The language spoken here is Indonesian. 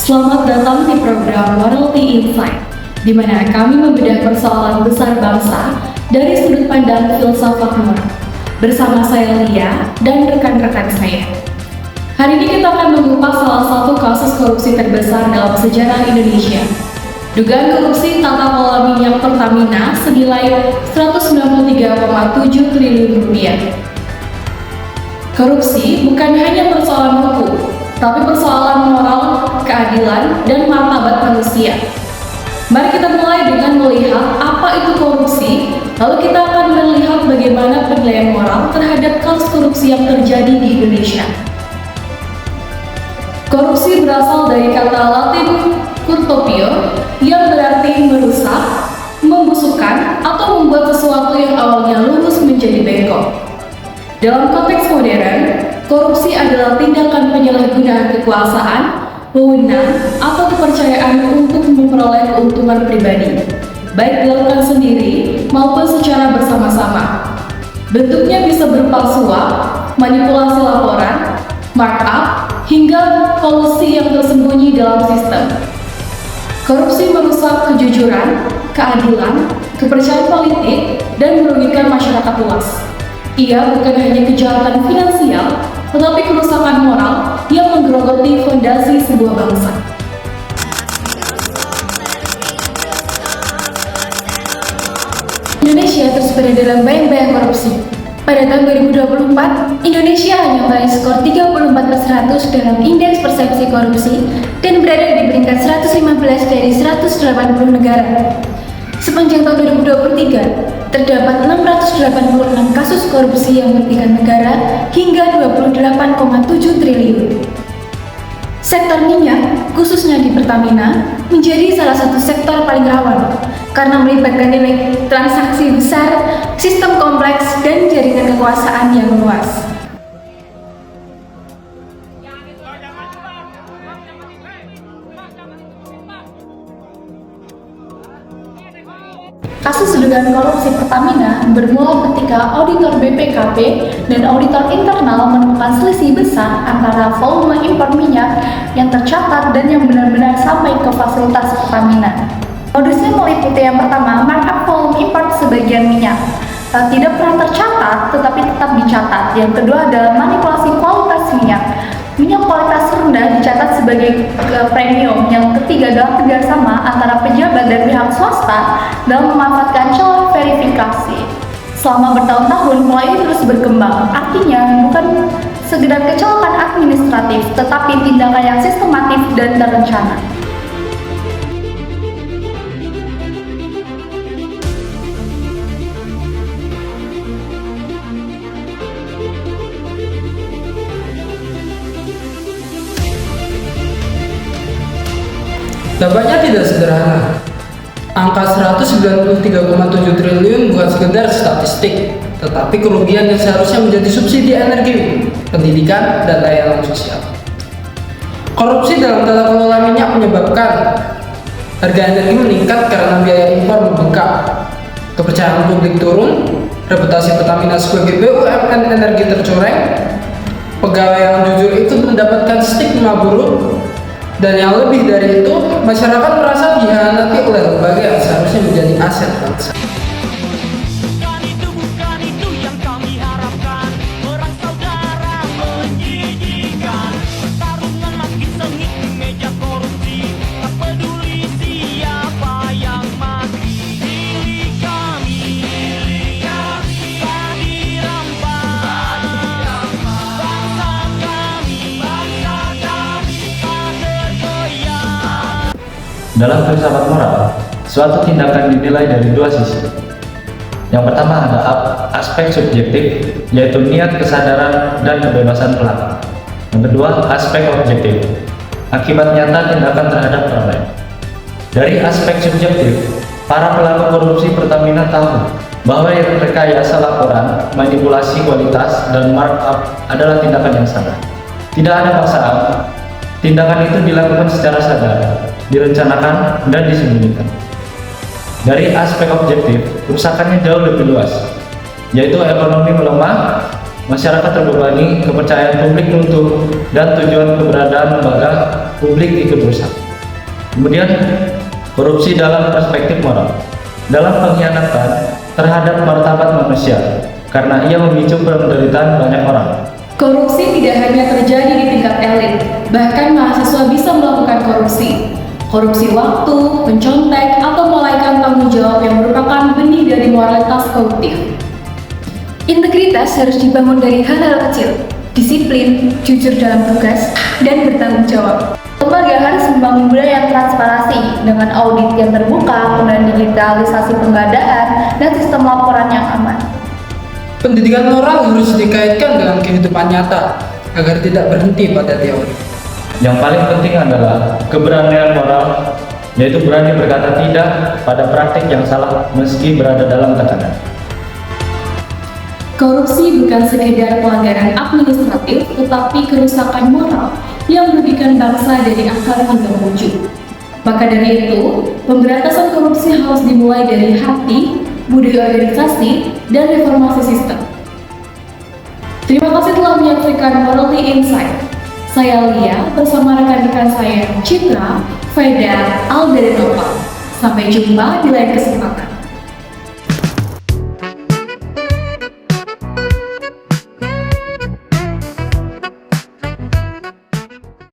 Selamat datang di program Morality Insight, di mana kami membedah persoalan besar bangsa dari sudut pandang filsafat moral. Bersama saya Lia dan rekan-rekan saya. Hari ini kita akan mengupas salah satu kasus korupsi terbesar dalam sejarah Indonesia. Dugaan korupsi tata kelola minyak Pertamina senilai 193,7 triliun rupiah. Korupsi bukan hanya persoalan hukum, tapi persoalan moral, keadilan, dan martabat manusia. Mari kita mulai dengan melihat apa itu korupsi, lalu kita akan melihat bagaimana penilaian moral terhadap kasus korupsi yang terjadi di Indonesia. Korupsi berasal dari kata Latin corruptio yang berarti merusak, membusukkan, atau membuat sesuatu yang awalnya lurus menjadi bengkok. Dalam konteks modern, korupsi adalah tindakan penyalahgunaan kekuasaan, wewenang, atau kepercayaan untuk memperoleh keuntungan pribadi, baik dilakukan sendiri maupun secara bersama-sama. Bentuknya bisa berupa suap, manipulasi laporan, markup, hingga kolusi yang tersembunyi dalam sistem. Korupsi merusak kejujuran, keadilan, kepercayaan politik, dan merugikan masyarakat luas. Ia bukan hanya kejahatan finansial, tetapi kerusakan moral yang menggerogoti fondasi sebuah bangsa. Indonesia terus berada dalam bayang-bayang korupsi. Pada tahun 2024, Indonesia hanya meraih skor 34/100 dalam indeks persepsi korupsi dan berada di peringkat 115 dari 180 negara. Sepanjang tahun 2023, terdapat 686 kasus korupsi yang bertingkat negara hingga 28,7 triliun. Sektor minyak, khususnya di Pertamina, menjadi salah satu sektor paling rawan karena melibatkan nilai transaksi besar, sistem kompleks, dan jaringan kekuasaan yang luas. Kasus dugaan korupsi Pertamina bermula ketika auditor BPKP dan auditor internal menemukan selisih besar antara volume impor minyak yang tercatat dan yang benar-benar sampai ke fasilitas Pertamina. Modusnya meliputi yang pertama, markup volume impor sebagian minyak tidak pernah tercatat tetapi tetap dicatat. Yang kedua adalah manipulasi kualitas minyak. Minyak kualitas rendah dicatat sebagai premium. Yang ketiga adalah kerjasama antara pejabat dan pihak swasta dalam memanfaatkan celah verifikasi. Selama bertahun-tahun, mulai ini terus berkembang. Artinya, bukan sekedar kecelakaan administratif, tetapi tindakan yang sistematis dan terencana. Dampaknya tidak sederhana. Angka 193,7 triliun bukan sekedar statistik, tetapi kerugian yang seharusnya menjadi subsidi energi, pendidikan, dan layanan sosial. Korupsi dalam tata kelola minyak menyebabkan harga energi meningkat karena biaya impor membengkak, kepercayaan publik turun, reputasi Pertamina sebagai BUMN energi tercoreng, pegawai yang jujur itu mendapatkan stigma buruk, dan yang lebih dari itu, masyarakat merasa dihianati oleh lembaga yang seharusnya menjadi aset bangsa. Bukan itu yang kami harapkan. Orang saudara menjijikan. Pertarungan makin sengit di meja korupsi. Tak peduli siapa yang mati. Milik kami tak dirampas. Bangsa kami tak tergoyah. Dalam filsafat moral, suatu tindakan dinilai dari dua sisi. Yang pertama ada aspek subjektif, yaitu niat, kesadaran, dan kebebasan pelaku. Yang kedua, aspek objektif, akibat nyata tindakan terhadap orang lain. Dari aspek subjektif, para pelaku korupsi Pertamina tahu bahwa yang rekayasa laporan, manipulasi kualitas, dan markup adalah tindakan yang salah. Tidak ada paksaan. Tindakan itu dilakukan secara sadar, direncanakan, dan disembunyikan. Dari aspek objektif, kerusakannya jauh lebih luas, yaitu ekonomi melemah, masyarakat terbebani, kepercayaan publik runtuh, dan tujuan keberadaan lembaga publik ikut rusak. Kemudian, korupsi dalam perspektif moral. Dalam pengkhianatan terhadap martabat manusia, karena ia memicu penderitaan banyak orang. Korupsi tidak hanya terjadi di tingkat elit, bahkan mahasiswa bisa melakukan korupsi. Korupsi waktu, mencontek, atau melalaikan tanggung jawab yang merupakan benih dari moralitas koruptif. Integritas harus dibangun dari hal-hal kecil, disiplin, jujur dalam tugas, dan bertanggung jawab. Lembaga harus membangun budaya transparansi dengan audit yang terbuka, kemudian digitalisasi pengadaan, dan sistem laporan yang aman. Pendidikan moral harus dikaitkan dengan kehidupan nyata agar tidak berhenti pada teori. Yang paling penting adalah keberanian moral, yaitu berani berkata tidak pada praktik yang salah meski berada dalam tekanan. Korupsi bukan sekedar pelanggaran administratif, tetapi kerusakan moral yang merugikan bangsa dari akar hingga wujud. Maka dari itu, pemberantasan korupsi harus dimulai dari hati, budaya organisasi, dan reformasi sistem. Terima kasih telah menyaksikan Morality Insight. Saya Lia bersama rekan-rekan saya Citra, Veda, Alda, dan Nova. Sampai jumpa di lain kesempatan.